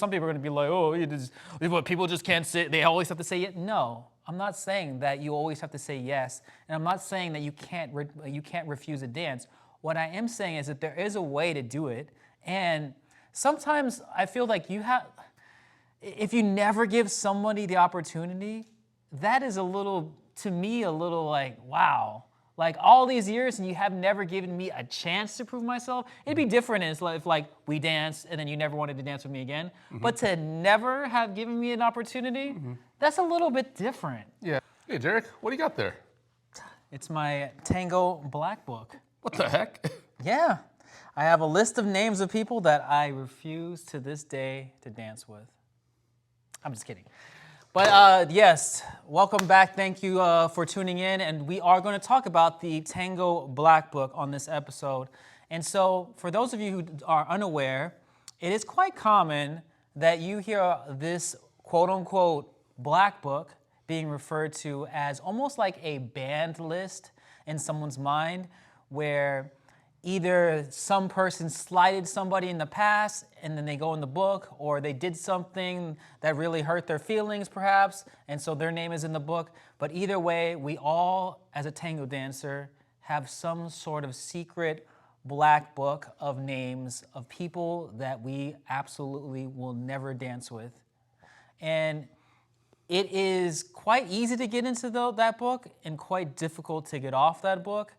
Some people are going to be like, oh, what, people just can't say, they always have to say it. No, I'm not saying that you always have to say yes. And I'm not saying that you can't refuse a dance. What I am saying is that there is a way to do it. And sometimes I feel like if you never give somebody the opportunity, that is to me, a little like, wow. Like all these years and you have never given me a chance to prove myself. It'd be different if like we danced and then you never wanted to dance with me again. But to never have given me an opportunity, that's a little bit different. Yeah. Hey, Derek, what do you got there? It's my Tango Black Book. What the heck? Yeah. I have a list of names of people that I refuse to this day to dance with. I'm just kidding. But yes, welcome back. Thank you for tuning in. And we are going to talk about the Tango Black Book on this episode. And so for those of you who are unaware, it is quite common that you hear this quote unquote Black Book being referred to as almost like a banned list in someone's mind, where either some person slighted somebody in the past and then they go in the book, or they did something that really hurt their feelings perhaps, and so their name is in the book. But either way, we all, as a tango dancer, have some sort of secret black book of names of people that we absolutely will never dance with. And it is quite easy to get into that book and quite difficult to get off that book.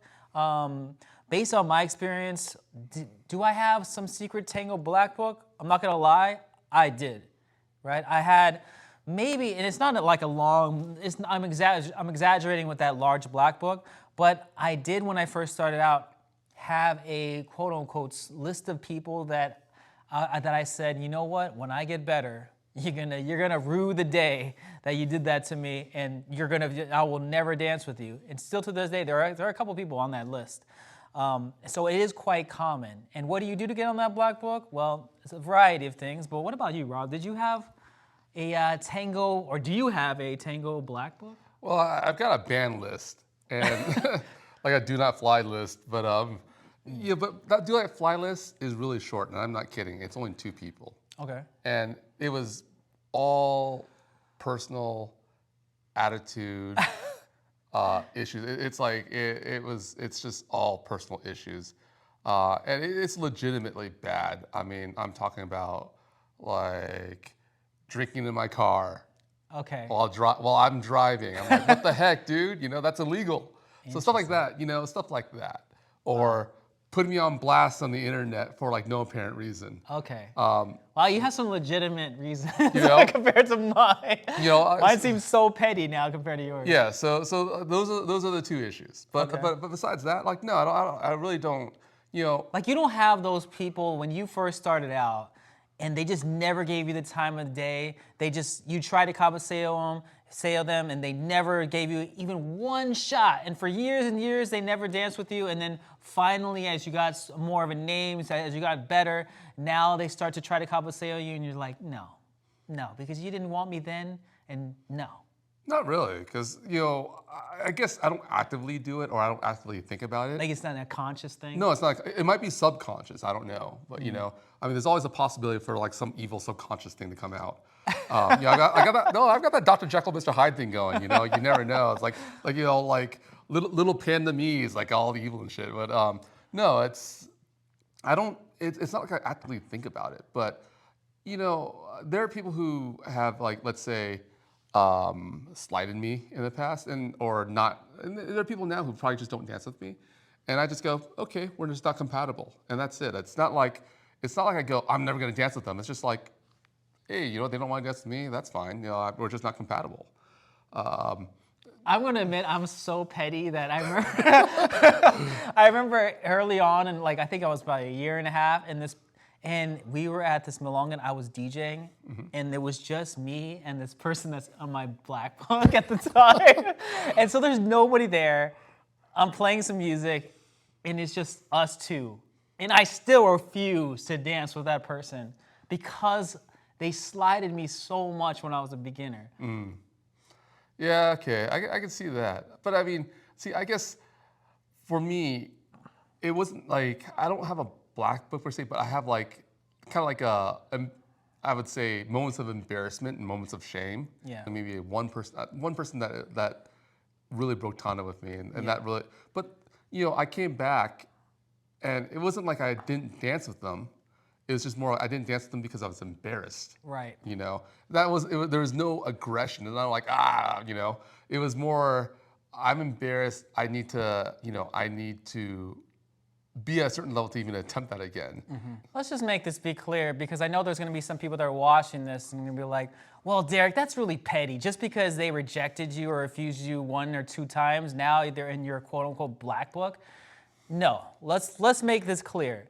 Based on my experience, do I have some secret Tango Black Book? I'm not gonna lie, I did, right? I had maybe, and it's not like a long, I'm exaggerating with that large black book, but I did when I first started out have a quote unquote list of people that I said, you know what, when I get better, you're gonna rue the day that you did that to me, and I will never dance with you. And still to this day, there are a couple people on that list. So it is quite common. And what do you do to get on that black book? Well, it's a variety of things. But what about you, Rob? Did you have a tango, or do you have a Tango Black Book? Well, I've got a ban list and like a do not fly list, but yeah, but that do not fly list is really short, and I'm not kidding. It's only 2 people. Okay. And it was all personal attitude issues. It's just all personal issues. And it's legitimately bad. I mean, I'm talking about like drinking in my car. Okay. While I'm driving. I'm like, what the heck, dude? That's illegal. So stuff like that, stuff like that. Or putting me on blast on the internet for like no apparent reason. Okay. Wow, you have some legitimate reasons compared to mine. Mine seems so petty now compared to yours. Yeah. So those are the 2 issues. But Okay. but besides that, like no, I really don't. Like you don't have those people when you first started out, and they just never gave you the time of the day. You tried to cabeceo them, and they never gave you even one shot. And for years and years, they never danced with you. And then finally, as you got more of a name, as you got better, now they start to try to cabeceo you, and you're like, no, because you didn't want me then, and no. Not really, because I guess I don't actively do it, or I don't actively think about it. Like it's not a conscious thing? No, it's not. It might be subconscious. I don't know, but I mean, there's always a possibility for like some evil subconscious thing to come out. I got that. No, I've got that Dr. Jekyll, Mr. Hyde thing going. You never know. It's like little panda me's, like all the evil and shit. But no, it's not like I actively think about it. But there are people who have, like, let's say, slighted me in the past, or not. And there are people now who probably just don't dance with me, and I just go, okay, we're just not compatible, and that's it. It's not like I go, I'm never gonna dance with them. It's just like, hey, they don't want to dance with me. That's fine. We're just not compatible. I'm gonna admit I'm so petty that I remember early on, and like I think I was about a year and a half in this. And we were at this Milonga, I was DJing, and it was just me and this person that's on my black book at the time. And so there's nobody there. I'm playing some music, and it's just us 2. And I still refuse to dance with that person because they slighted me so much when I was a beginner. Yeah, okay, I can see that. But I mean, I guess for me, it wasn't like, I don't have a black book per se, but I have like kind of like I would say moments of embarrassment and moments of shame. Yeah. And maybe one person that really broke Tana with me, and that really. But I came back, and it wasn't like I didn't dance with them. It was just more I didn't dance with them because I was embarrassed. Right. There was no aggression, and I'm like It was more I'm embarrassed. I need to be at a certain level to even attempt that again. Let's just make this be clear, because I know there's going to be some people that are watching this and going to be like, well, Derek, that's really petty. Just because they rejected you or refused you 1 or 2 times, now they're in your quote unquote black book. No, let's make this clear.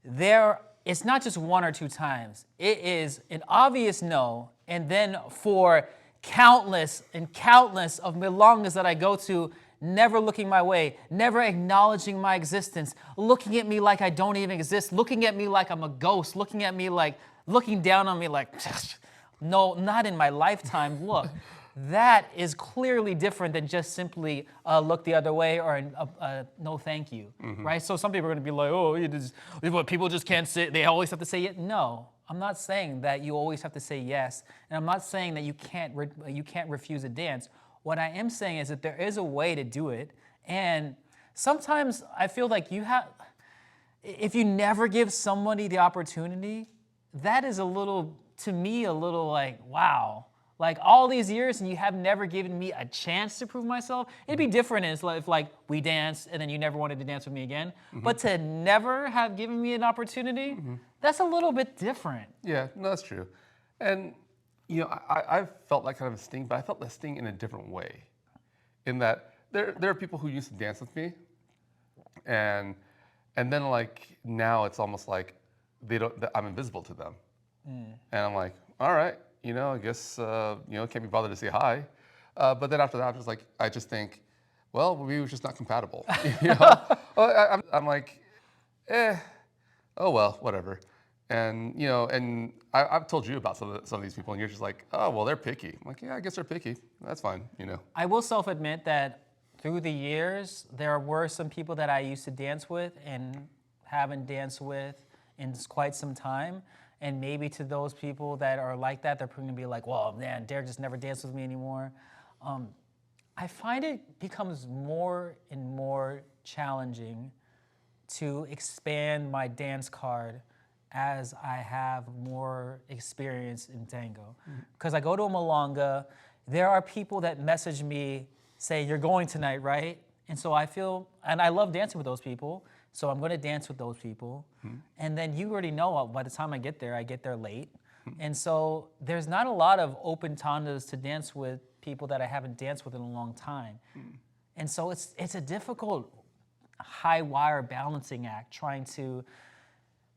It's not just 1 or 2 times. It is an obvious no, and then for countless and countless of milongas that I go to, never looking my way, never acknowledging my existence, looking at me like I don't even exist, looking at me like I'm a ghost, looking at me like, looking down on me like, no, not in my lifetime. Look, that is clearly different than just simply look the other way or no thank you, right? So some people are going to be like, oh, people just can't sit, they always have to say it. No, I'm not saying that you always have to say yes, and I'm not saying that you can't refuse a dance. What I am saying is that there is a way to do it, and sometimes I feel like if you never give somebody the opportunity, that is to me, a little like, wow. Like all these years and you have never given me a chance to prove myself. It'd be different if like we danced and then you never wanted to dance with me again. But to never have given me an opportunity, that's a little bit different. Yeah, no, that's true. And I've felt that kind of a sting, but I felt that sting in a different way. In that there are people who used to dance with me, and then like now it's almost like I'm invisible to them, and I'm like, all right, I guess can't be bothered to say hi, but then after that I just think, well, we were just not compatible. I'm like, oh well, whatever. And and I've told you about some of these people, and you're just like, oh well, they're picky. I'm like, yeah, I guess they're picky. That's fine, I will self-admit that through the years, there were some people that I used to dance with and haven't danced with in quite some time. And maybe to those people that are like that, they're going to be like, well, man, Derek just never danced with me anymore. I find it becomes more and more challenging to expand my dance card as I have more experience in tango. Because I go to a milonga, there are people that message me, say, you're going tonight, right? And so I feel, and I love dancing with those people, so I'm gonna dance with those people. And then you already know by the time I get there late. And so there's not a lot of open tandas to dance with people that I haven't danced with in a long time. And so it's a difficult high wire balancing act trying to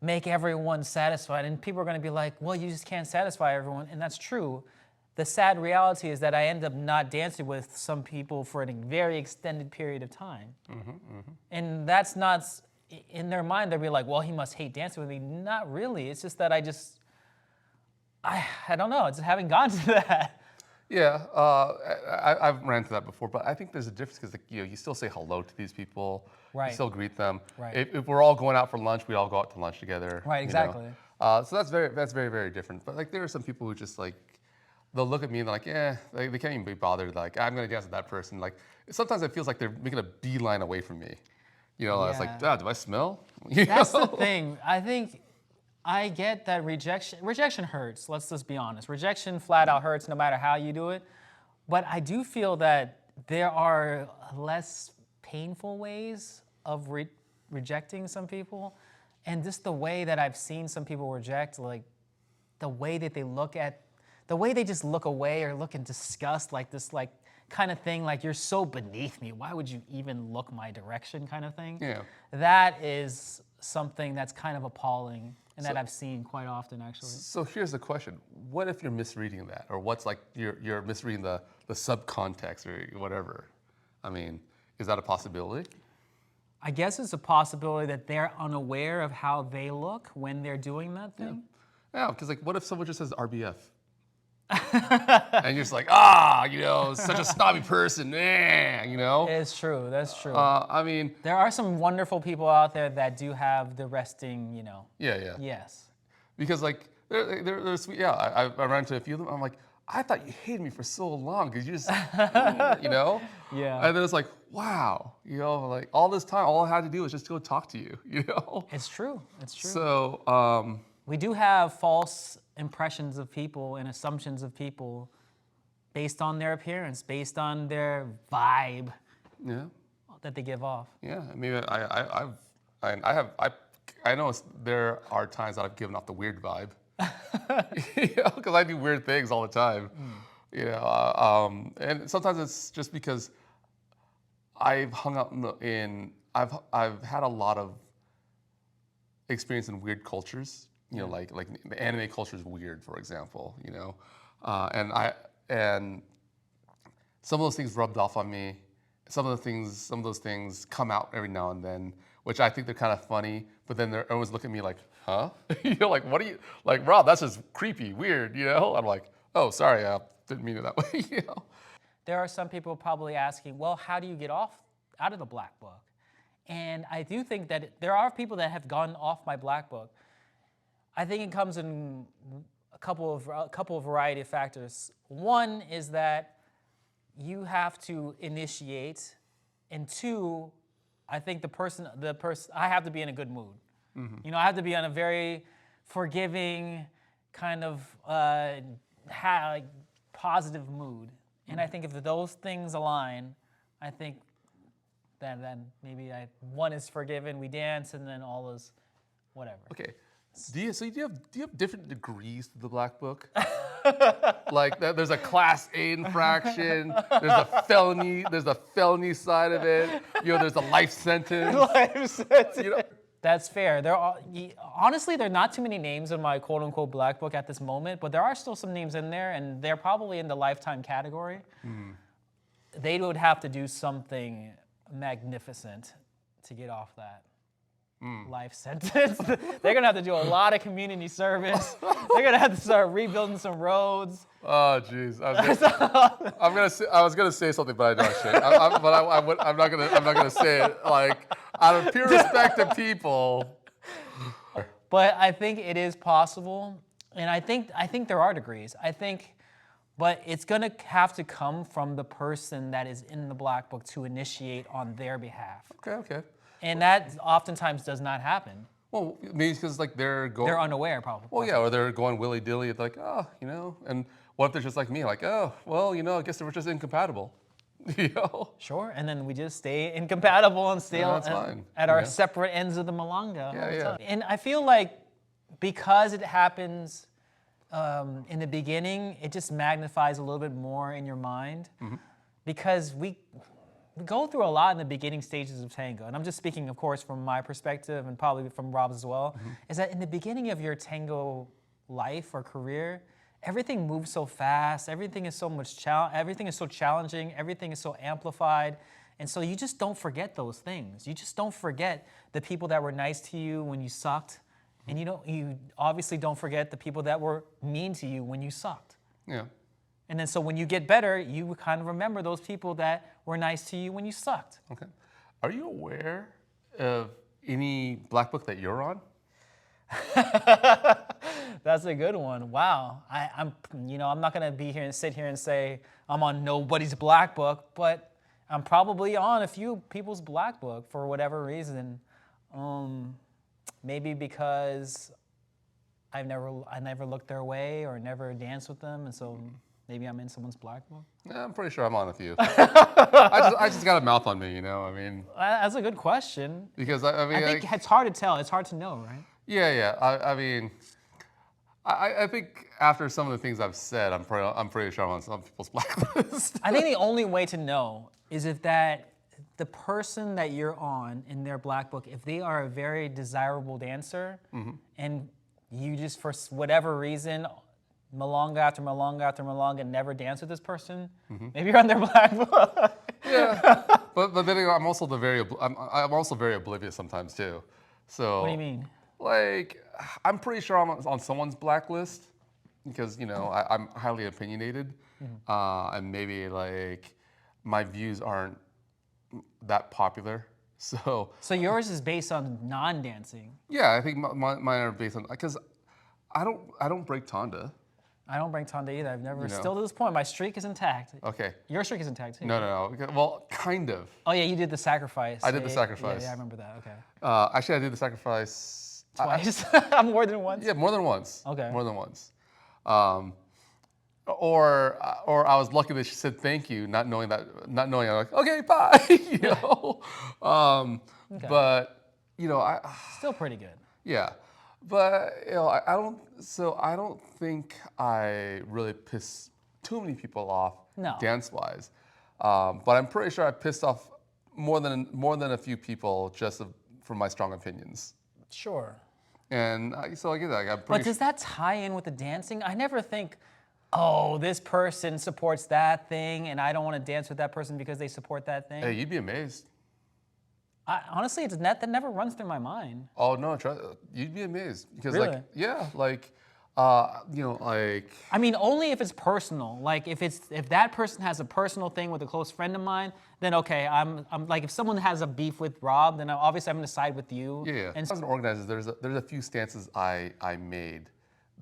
make everyone satisfied. And people are gonna be like, well, you just can't satisfy everyone, and that's true. The sad reality is that I end up not dancing with some people for a very extended period of time. And that's not, in their mind, they'll be like, well, he must hate dancing with me. Not really, it's just that I don't know, I just haven't gotten to that. Yeah, I've ran into that before, but I think there's a difference because you still say hello to these people, Right. You still greet them. Right. If we're all going out for lunch, we all go out to lunch together. Right, exactly. So that's very, very different. But like there are some people who just like, they'll look at me and they're like, they can't even be bothered. Like I'm gonna dance with that person. Like sometimes it feels like they're making a beeline away from me. It's like, do I smell? That's the thing. I think I get that rejection hurts, let's just be honest. Rejection flat out hurts no matter how you do it. But I do feel that there are less painful ways of rejecting some people. And just the way that I've seen some people reject, like the way that the way they just look away or look in disgust, like this like kind of thing, like you're so beneath me, why would you even look my direction kind of thing? Yeah. That is something that's kind of appalling and that I've seen quite often actually. So here's the question. What if you're misreading that? Or what's like, you're misreading the subcontext or whatever? I mean, is that a possibility? I guess it's a possibility that they're unaware of how they look when they're doing that thing. Yeah, because like, what if someone just says RBF? And you're just like, such a snobby person, It's true, that's true. I mean, there are some wonderful people out there that do have the resting, Yeah. Yes. Because like, they're sweet. Yeah, I ran into a few of them. I'm like, I thought you hated me for so long because you just, you know? Yeah. And then it's like, wow, you know, like all this time, all I had to do was just go talk to you, you know? It's true. It's true. So, We do have false impressions of people and assumptions of people based on their appearance, based on their vibe yeah, that they give off. yeah. I mean, I know there are times that I've given off the weird vibe, you know, because I do weird things all the time, you know. And sometimes it's just because I've hung out I've had a lot of experience in weird cultures, you know, like the anime culture is weird, for example, you know, and some of those things rubbed off on me. Some of those things come out every now and then, which I think they're kind of funny. But then they're always looking at me like, huh? You know, like, what are you, like, Rob, that's just creepy, weird, you know? I'm like, oh, sorry, I didn't mean it that way, you know? There are some people probably asking, well, how do you get out of the black book? And I do think that there are people that have gone off my black book. I think it comes in a couple of variety of factors. One is that you have to initiate, and two, I think the person, I have to be in a good mood. You know, I have to be on a very forgiving, kind of like positive mood. And I think if those things align, I think that then maybe one is forgiven, we dance, and then all is whatever. Okay. Do you have different degrees to the black book? Like there's a class A infraction, there's a felony side of it, you know, there's a life sentence. You know? That's fair. Honestly, there are not too many names in my quote-unquote black book at this moment, but there are still some names in there, and they're probably in the lifetime category. They would have to do something magnificent to get off that life sentence. They're gonna have to do a lot of community service. They're gonna have to start rebuilding some roads. Oh, jeez. I was gonna say something, but I know I shouldn't. I'm not gonna say it. Like, out of pure respect to people. But I think it is possible, and I think there are degrees. But it's gonna have to come from the person that is in the black book to initiate on their behalf. Okay. And that oftentimes does not happen. Well, maybe because like they're unaware, probably. Well, yeah, or they're going willy-dilly. It's like, oh, you know, and what if they're just like me, like, oh, well, you know, I guess they were just incompatible, you know? Sure, and then we just stay incompatible and stay at our separate ends of the Malanga. Yeah. And I feel like because it happens in the beginning, it just magnifies a little bit more in your mind because we go through a lot in the beginning stages of tango, and I'm just speaking, of course, from my perspective and probably from Rob's as well, is that in the beginning of your tango life or career, everything moves so fast, everything is so everything is so challenging, everything is so amplified, and so you just don't forget those things. You just don't forget the people that were nice to you when you sucked, and you obviously don't forget the people that were mean to you when you sucked. Yeah. And then so when you get better, you kind of remember those people that were nice to you when you sucked. Okay. Are you aware of any black book that you're on? That's a good one. Wow. I'm not gonna sit here and say I'm on nobody's black book, but I'm probably on a few people's black book for whatever reason. Maybe because I never looked their way or never danced with them, and so maybe I'm in someone's black book. Yeah, I'm pretty sure I'm on a few. I just got a mouth on me, you know. I mean, that's a good question. Because I think it's hard to tell. It's hard to know, right? Yeah. I mean, I think after some of the things I've said, I'm pretty sure I'm on some people's blacklist. I think the only way to know is if the person that you're on in their black book, if they are a very desirable dancer, and you just for whatever reason, Malanga after Malanga after Malanga, never dance with this person, maybe you're on their black book. Yeah, but then I'm also I'm also very oblivious sometimes too. So what do you mean? Like, I'm pretty sure I'm on someone's blacklist because I'm highly opinionated, and maybe like my views aren't that popular. So yours is based on non-dancing. Yeah, I think mine are based on because I don't break tanda. I don't break tanda either. I've never, You know. still to this point, my streak is intact. Okay. Your streak is intact too. No. Well, kind of. Oh yeah, you did the sacrifice. I did the sacrifice. Yeah, I remember that. Okay. Actually, I did the sacrifice Twice? More than once? Yeah, more than once. Okay. More than once. Or I was lucky that she said thank you, not knowing I'm like, okay, bye. You know. Okay. But Still pretty good. yeah. But I don't think I really piss too many people off No. dance-wise. But I'm pretty sure I pissed off more than a few people just from my strong opinions. Sure. And so I get that. I'm But pretty does that tie in with the dancing? I never think, oh, this person supports that thing, and I don't want to dance with that person because they support that thing. Hey, you'd be amazed. Honestly, that never runs through my mind. Oh no, you'd be amazed because Really? like I mean, only if it's personal. Like if that person has a personal thing with a close friend of mine, then okay, I'm like if someone has a beef with Rob, then obviously I'm gonna side with you. Yeah. And As an organizer, there's a few stances I made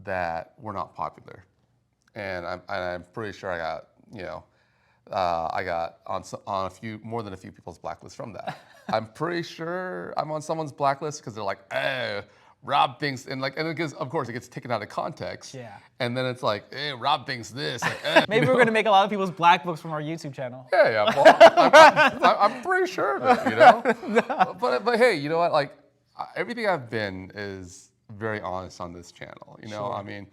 that were not popular, and I'm pretty sure I got on more than a few people's blacklists from that. I'm pretty sure I'm on someone's blacklist because they're like, oh, Rob thinks, and because of course it gets taken out of context. Yeah. And then it's like, hey, Rob thinks this. Like, maybe we're gonna make a lot of people's black books from our YouTube channel. Yeah. Well, I'm pretty sure of it, you know. But hey, you know what? Like everything I've been is very honest on this channel. You know, Sure. I mean.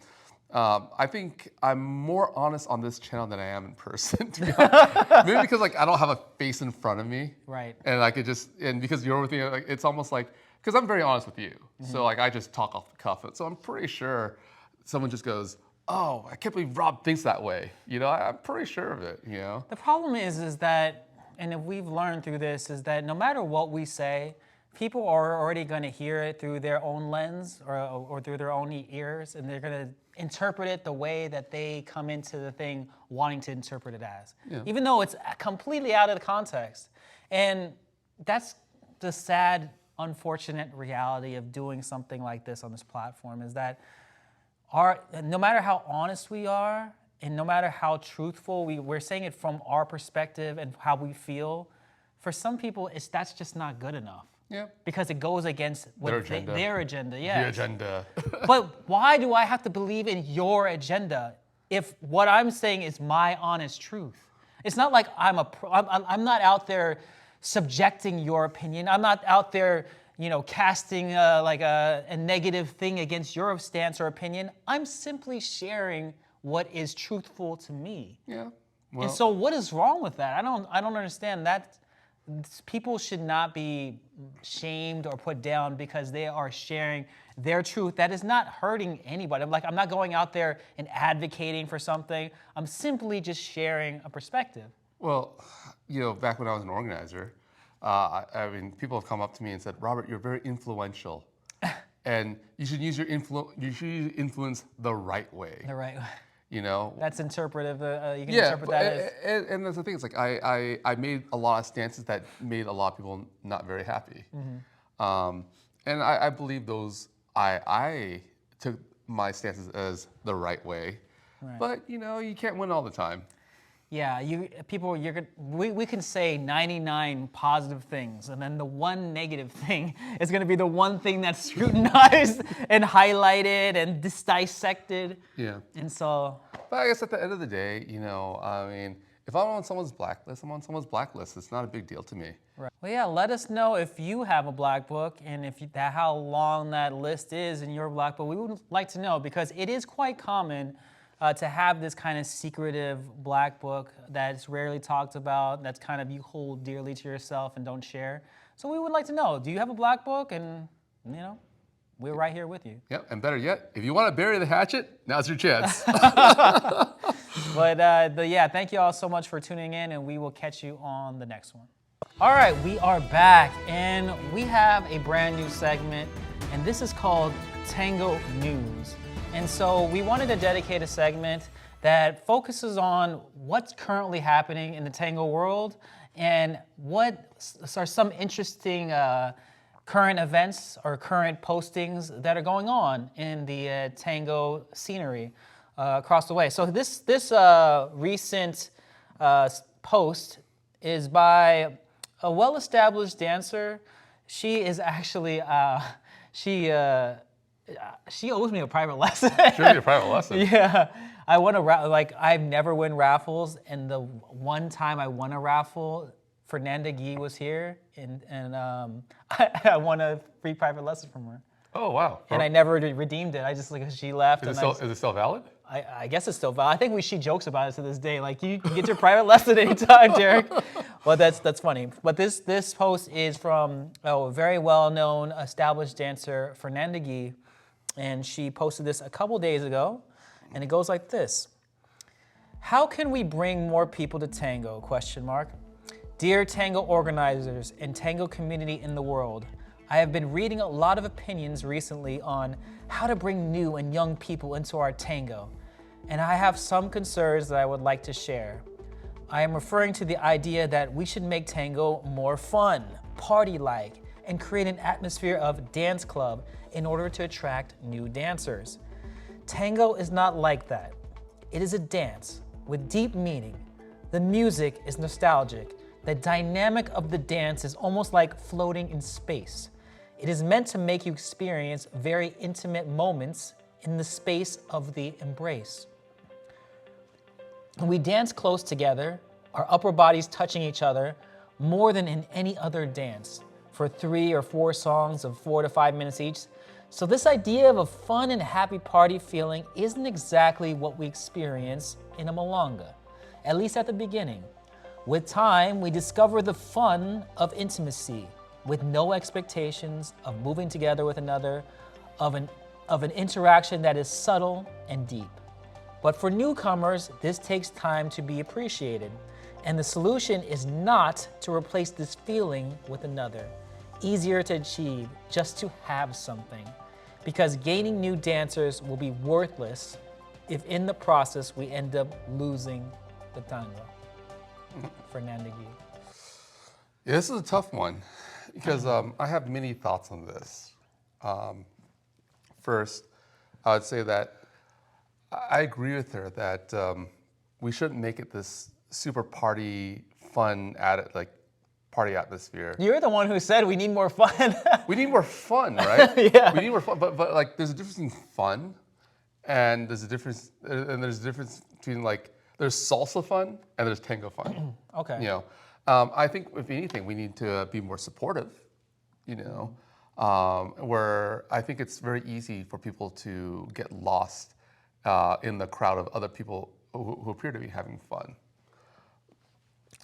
I think I'm more honest on this channel than I am in person, to be honest. Maybe because I don't have a face in front of me. Right. And I could and because you're with me, it's almost like, because I'm very honest with you. Mm-hmm. So I just talk off the cuff. So I'm pretty sure someone just goes, oh, I can't believe Rob thinks that way. You know, I'm pretty sure of it, you know? The problem is that, and if we've learned through this, is that no matter what we say, people are already going to hear it through their own lens or through their own ears, and they're going to interpret it the way that they come into the thing wanting to interpret it as, even though it's completely out of the context. And that's the sad, unfortunate reality of doing something like this on this platform, is that no matter how honest we are, and no matter how truthful we're saying it from our perspective and how we feel, for some people, that's just not good enough. Yeah. Because it goes against their agenda. Their agenda, yeah. The agenda. But why do I have to believe in your agenda if what I'm saying is my honest truth? It's not like I'm not out there subjecting your opinion. I'm not out there, casting a negative thing against your stance or opinion. I'm simply sharing what is truthful to me. Yeah. Well, And so what is wrong with that? I don't understand that. People should not be shamed or put down because they are sharing their truth that is not hurting anybody. I'm not going out there and advocating for something. I'm simply just sharing a perspective. Well, back when I was an organizer, I mean, people have come up to me and said, Robert, you're very influential, and you should use your influence the right way. The right way. That's interpretive. You can interpret that as. And that's the thing. It's like I made a lot of stances that made a lot of people not very happy. Mm-hmm. And I believe those. I took my stances as the right way, right. But you can't win all the time. Yeah, we can say 99 positive things, and then the one negative thing is going to be the one thing that's scrutinized and highlighted and dissected. Yeah. And so. But I guess at the end of the day, I mean, if I'm on someone's blacklist, I'm on someone's blacklist. It's not a big deal to me. Right. Well, yeah. Let us know if you have a black book and how long that list is in your black book. We would like to know, because it is quite common. To have this kind of secretive black book that's rarely talked about, that's kind of you hold dearly to yourself and don't share. So we would like to know, do you have a black book? And, we're right here with you. Yep, and better yet, if you want to bury the hatchet, now's your chance. But yeah, thank you all so much for tuning in, and we will catch you on the next one. All right, we are back, and we have a brand new segment, and this is called Tango News. And so we wanted to dedicate a segment that focuses on what's currently happening in the tango world and what are some interesting current events or current postings that are going on in the tango scenery across the way. So this recent post is by a well-established dancer. She is actually she owes me a private lesson. Should be a private lesson. Yeah, I won I never win raffles, and the one time I won a raffle, Fernanda Guy was here, and I won a free private lesson from her. Oh, wow. And I never redeemed it. I just she left. Is it still valid? I guess it's still valid. I think she jokes about it to this day. Like, you can get your private lesson anytime, Derek. Well, that's funny. But this post is from a very well-known, established dancer, Fernanda Guy, and she posted this a couple days ago, and it goes like this: "How can we bring more people to tango? Question mark. Dear tango organizers and tango community in the world, I have been reading a lot of opinions recently on how to bring new and young people into our tango, and I have some concerns that I would like to share. I am referring to the idea that we should make tango more fun, party-like, and create an atmosphere of dance club in order to attract new dancers. Tango is not like that. It is a dance with deep meaning. The music is nostalgic. The dynamic of the dance is almost like floating in space. It is meant to make you experience very intimate moments in the space of the embrace. When we dance close together, our upper bodies touching each other more than in any other dance for 3 or 4 songs of 4 to 5 minutes each. So this idea of a fun and happy party feeling isn't exactly what we experience in a milonga, at least at the beginning. With time, we discover the fun of intimacy, with no expectations of moving together with another, of an interaction that is subtle and deep. But for newcomers, this takes time to be appreciated, and the solution is not to replace this feeling with another, easier to achieve, just to have something, because gaining new dancers will be worthless if in the process we end up losing the tango." Fernanda Guy. Yeah, this is a tough one because I have many thoughts on this. First, I would say that I agree with her that we shouldn't make it this super party, fun, party atmosphere. You're the one who said we need more fun. We need more fun, right? Yeah. We need more fun, but like there's a difference between fun and there's a difference between there's salsa fun and there's tango fun. Okay. You know, I think if anything, we need to be more supportive. You know, where I think it's very easy for people to get lost in the crowd of other people who appear to be having fun.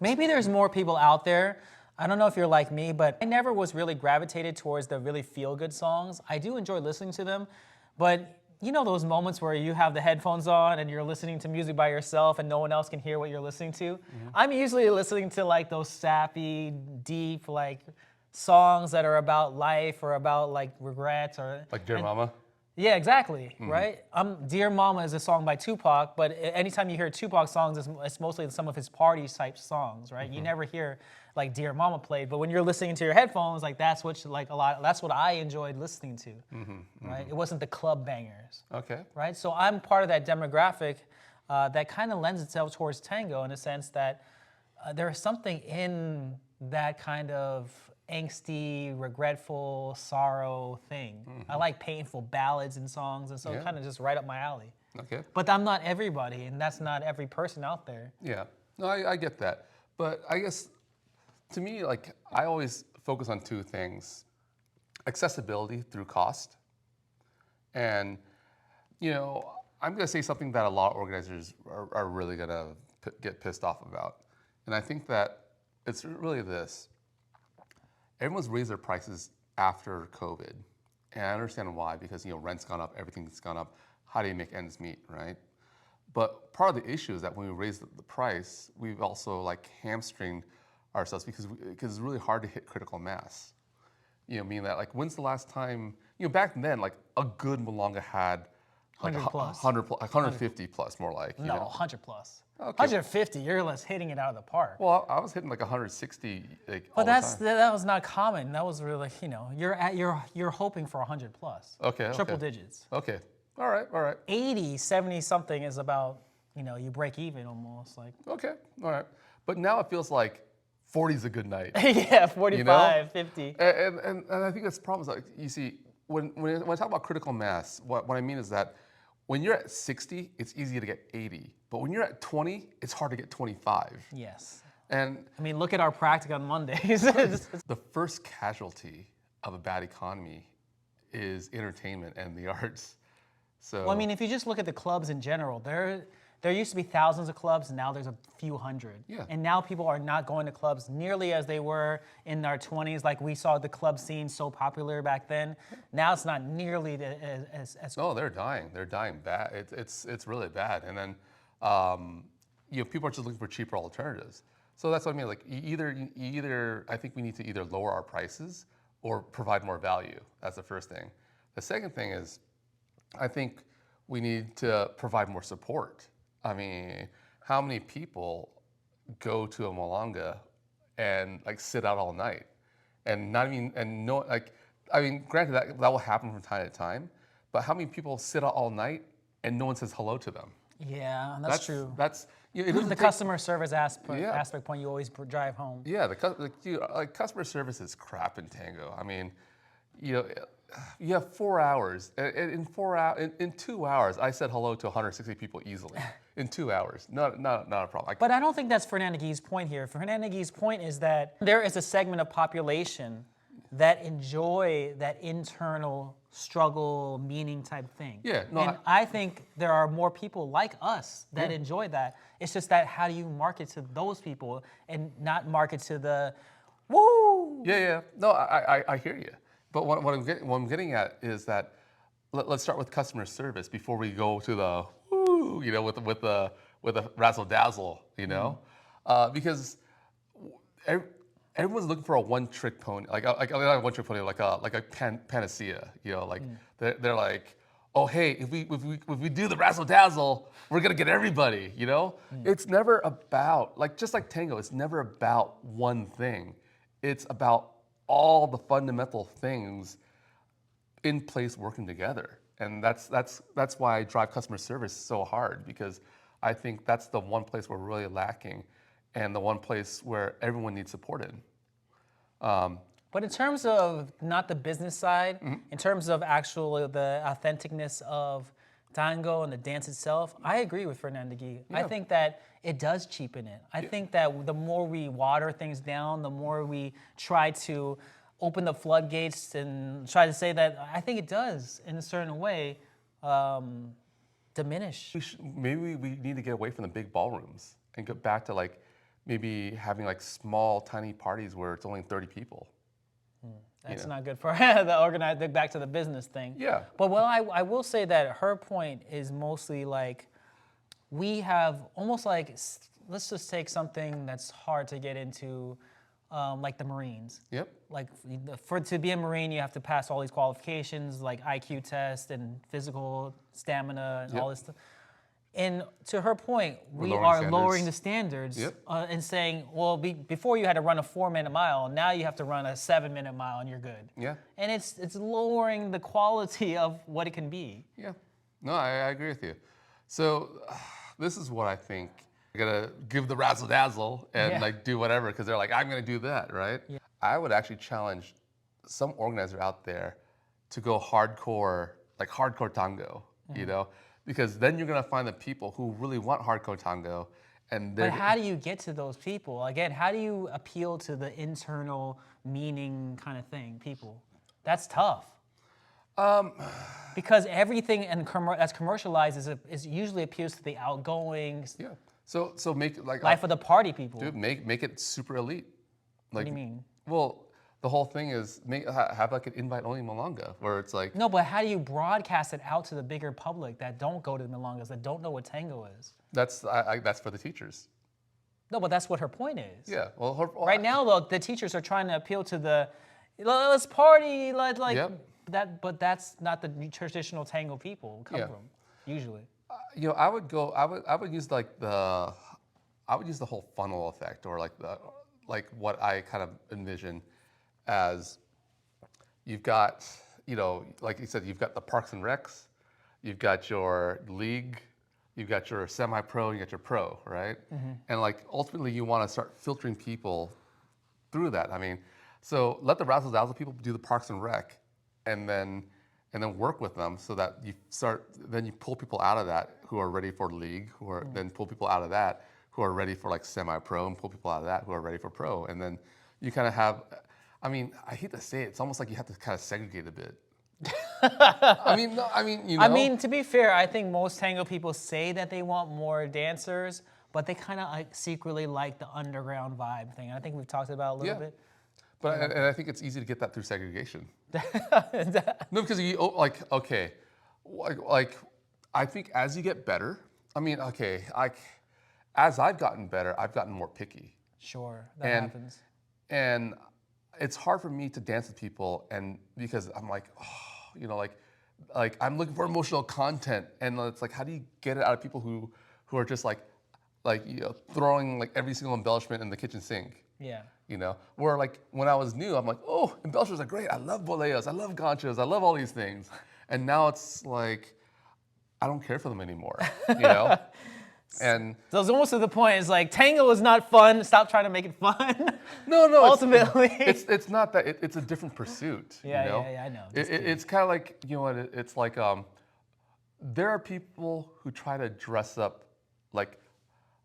Maybe there's more people out there. I don't know if you're like me, but I never was really gravitated towards the really feel-good songs. I do enjoy listening to them, but you know those moments where you have the headphones on and you're listening to music by yourself and no one else can hear what you're listening to? Mm-hmm. I'm usually listening to like those sappy, deep, like songs that are about life or about like regrets or like Dear Mama? Yeah, exactly, right? Dear Mama is a song by Tupac, but anytime you hear Tupac songs, it's mostly some of his party type songs, right? You never hear like Dear Mama played, but when you're listening to your headphones, like that's what that's what I enjoyed listening to, right? It wasn't the club bangers, Okay. right? So I'm part of that demographic that kind of lends itself towards tango in a sense that there's something in that kind of angsty, regretful, sorrow thing. I like painful ballads and songs, and so kind of just right up my alley. Okay. But I'm not everybody, and that's not every person out there. Yeah. No, I get that. But I guess, to me, like, I always focus on 2 things. Accessibility through cost. And, you know, I'm going to say something that a lot of organizers are really going to get pissed off about. And I think that it's really this. Everyone's raised their prices after COVID. And I understand why, because, you know, rent's gone up, everything's gone up. How do you make ends meet, right? But part of the issue is that when we raise the price, we've also like hamstringed ourselves because it's really hard to hit critical mass. You know, meaning that like when's the last time, you know, back then, like a good milonga had Like 100 plus. 150 plus, more like. You No, know? 100 plus. Okay. 150, you're less hitting it out of the park. Well, I was hitting like 160 like But all the time. that was not common. That was really, you're hoping for 100 plus. Okay. Triple okay. digits. Okay. All right. All right. 80, 70 something is about, you break even almost like. Okay. All right. But now it feels like 40 is a good night. Yeah, 45, 50. And I think that's the problem. Is like, you see, when I talk about critical mass, what I mean is that when you're at 60, it's easy to get 80. But when you're at 20, it's hard to get 25. Yes. And I mean, look at our practic on Mondays. the first casualty of a bad economy is entertainment and the arts. So Well, I mean, if you just look at the clubs in general, there used to be thousands of clubs, and now there's a few hundred. Yeah. And now people are not going to clubs nearly as they were in our 20s. Like we saw the club scene so popular back then. Now it's not nearly as no, they're dying. They're dying bad. It's really bad. And then people are just looking for cheaper alternatives. So that's what I mean. Like either I think we need to either lower our prices or provide more value. That's the first thing. The second thing is, I think we need to provide more support. I mean, how many people go to a Malanga and like sit out all night and not even and no like I mean, granted that will happen from time to time, but how many people sit out all night and no one says hello to them? Yeah, that's true. That's The customer service aspect point you always drive home. Yeah, like customer service is crap in Tango. I mean, you have 4 hours. In 2 hours, I said hello to 160 people easily. In 2 hours, not a problem. But I don't think that's Fernando's point here. Fernando's point is that there is a segment of population that enjoy that internal struggle, meaning type thing. Yeah, no, and I think there are more people like us that enjoy that. It's just that how do you market to those people and not market to the woo? Yeah. No, I hear you. But what I'm getting at is that let's start with customer service before we go to the woo, with the razzle dazzle, because everyone's looking for a one-trick pony, like not a one-trick pony, like a panacea, they're like, oh hey, if we do the razzle dazzle, we're gonna get everybody, It's never about just like tango, it's never about one thing. It's about all the fundamental things in place working together. And that's why I drive customer service so hard, because I think that's the one place we're really lacking and the one place where everyone needs support in. But in terms of not the business side, in terms of actually the authenticness of tango and the dance itself, I agree with Fernando Gui. Yeah. I think that it does cheapen it. I think that the more we water things down, the more we try to open the floodgates and try to say that, I think it does, in a certain way, diminish. Maybe we need to get away from the big ballrooms and go back to maybe having small, tiny parties where it's only 30 people. That's not good for the organized, back to the business thing. Yeah. But I will say that her point is mostly we have almost let's just take something that's hard to get into, like the Marines. Yep. To be a Marine, you have to pass all these qualifications like IQ test and physical stamina and all this stuff. And to her point, we are lowering the standards and saying, well, before you had to run a 4-minute mile, now you have to run a 7-minute mile and you're good. Yeah. And it's lowering the quality of what it can be. Yeah. No, I agree with you. So this is what I think. You're gonna give the razzle dazzle and do whatever because they're like, I'm gonna do that, right? Yeah. I would actually challenge some organizer out there to go hardcore tango, because then you're gonna find the people who really want hardcore tango, But how do you get to those people? Again, how do you appeal to the internal meaning kind of thing, people? That's tough. Because everything that's commercialized is usually appeals to the outgoing. Yeah. So make it life of the party people. Dude, make it super elite. What do you mean? Well, the whole thing is have an invite-only Malanga where it's like. No, but how do you broadcast it out to the bigger public that don't go to the Malangas, that don't know what tango is? That's for the teachers. No, but that's what her point is. Yeah. Well, right now, look, the teachers are trying to appeal to the, let's party, that, but that's not the traditional tango people come from. usually? I would use I would use the whole funnel effect, or like what I kind of envision as you've got, like you said, you've got the Parks and Recs, you've got your league, you've got your semi-pro, you got your pro, right? And like ultimately you want to start filtering people through that. I mean, so let the razzle dazzle people do the Parks and Rec, and then work with them so that then you pull people out of that who are ready for league, then pull people out of that who are ready for like semi-pro, and pull people out of that who are ready for pro, and then you kind of have. I mean, I hate to say it, it's almost like you have to kind of segregate a bit. I mean, to be fair, I think most tango people say that they want more dancers, but they kind of like secretly like the underground vibe thing. I think we've talked about it a little bit. But and I think it's easy to get that through segregation. No, because I think as you get better, as I've gotten better, I've gotten more picky. Sure, that happens. And it's hard for me to dance with people, and because I'm like, like I'm looking for emotional content, and it's like, how do you get it out of people who are just throwing like every single embellishment in the kitchen sink? Yeah. Where like when I was new, I'm like, oh, embellishments are great. I love boleos, I love ganchos, I love all these things. And now it's like, I don't care for them anymore, And so it's almost to the point. It's like tango is not fun. Stop trying to make it fun. No. Ultimately, it's not that. It's a different pursuit. Yeah, I know. It's kind of like it's like there are people who try to dress up like,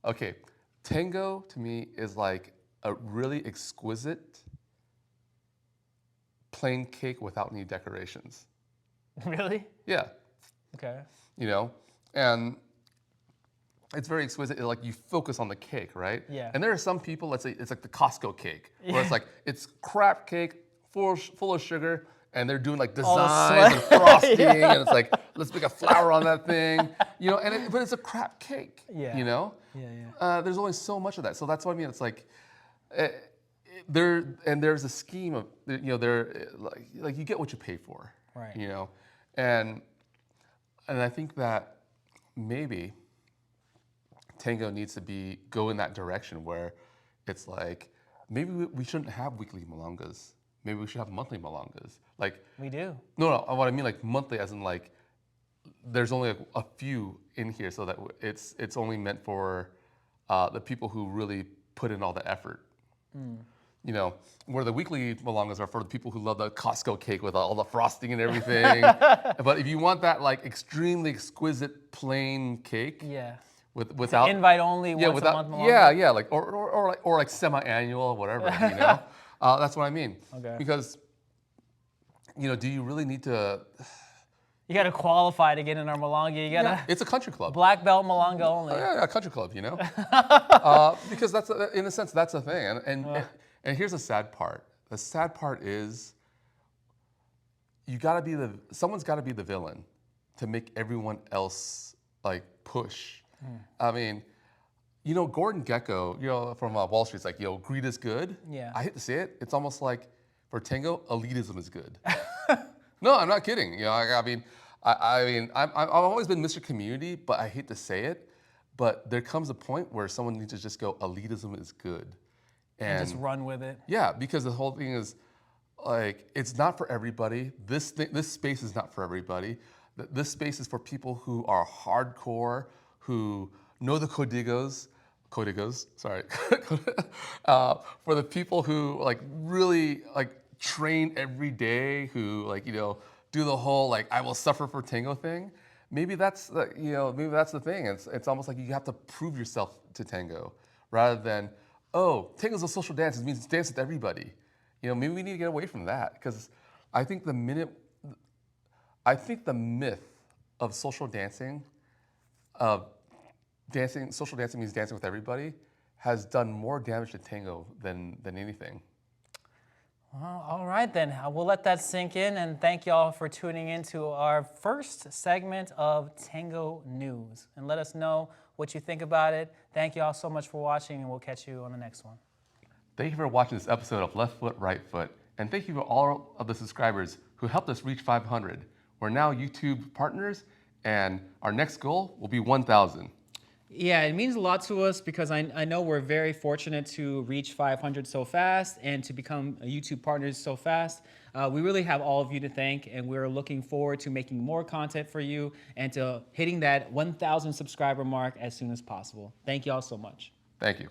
okay, tango to me is like a really exquisite plain cake without any decorations. Really? Yeah. Okay. And it's very exquisite. Like you focus on the cake, right? Yeah. And there are some people, let's say it's like the Costco cake, where it's like it's crap cake full of sugar, and they're doing like designs and frosting, and it's like, let's make a flower on that thing, but it's a crap cake. Yeah. Yeah. There's only so much of that, so that's what I mean. It's like there's a scheme of there like you get what you pay for, right? And I think that maybe tango needs to go in that direction where it's like, maybe we shouldn't have weekly milongas. Maybe we should have monthly milongas. Like we do. No, what I mean like monthly, as in like there's only a few in here, so that it's only meant for the people who really put in all the effort. Where the weekly milongas are for the people who love the Costco cake with all the frosting and everything. But if you want that like extremely exquisite plain cake, without invite only once a month milonga. Yeah, like or like semi-annual or whatever, that's what I mean. Okay. Because do you really need to? You got to qualify to get in our milonga. You got to. It's a country club. Black belt milonga only. Yeah, country club. Because that's in a sense that's the thing. And here's the sad part. The sad part is someone's got to be the villain to make everyone else like push. I mean, Gordon Gekko, from Wall Street's like, greed is good. Yeah. I hate to say it. It's almost like for tango, elitism is good. No, I'm not kidding. I've always been Mr. Community, but I hate to say it, but there comes a point where someone needs to just go, elitism is good. And just run with it. Yeah, because the whole thing is like, it's not for everybody. This space is not for everybody. This space is for people who are hardcore, who know the codigos, sorry. For the people who like really like train every day, who like, do the whole like, I will suffer for tango thing. Maybe that's the thing. It's almost like you have to prove yourself to tango rather than, oh, tango's a social dance. It means dance with everybody. Maybe we need to get away from that, because I think the myth of social dancing, social dancing means dancing with everybody, has done more damage to tango than anything. Well, all right then. We'll let that sink in, and thank y'all for tuning in to our first segment of Tango News. And let us know what you think about it. Thank y'all so much for watching, and we'll catch you on the next one. Thank you for watching this episode of Left Foot, Right Foot. And thank you for all of the subscribers who helped us reach 500. We're now YouTube partners, And our next goal will be 1,000. Yeah, it means a lot to us because I know we're very fortunate to reach 500 so fast and to become YouTube partners so fast. We really have all of you to thank, and we're looking forward to making more content for you and to hitting that 1,000 subscriber mark as soon as possible. Thank you all so much. Thank you.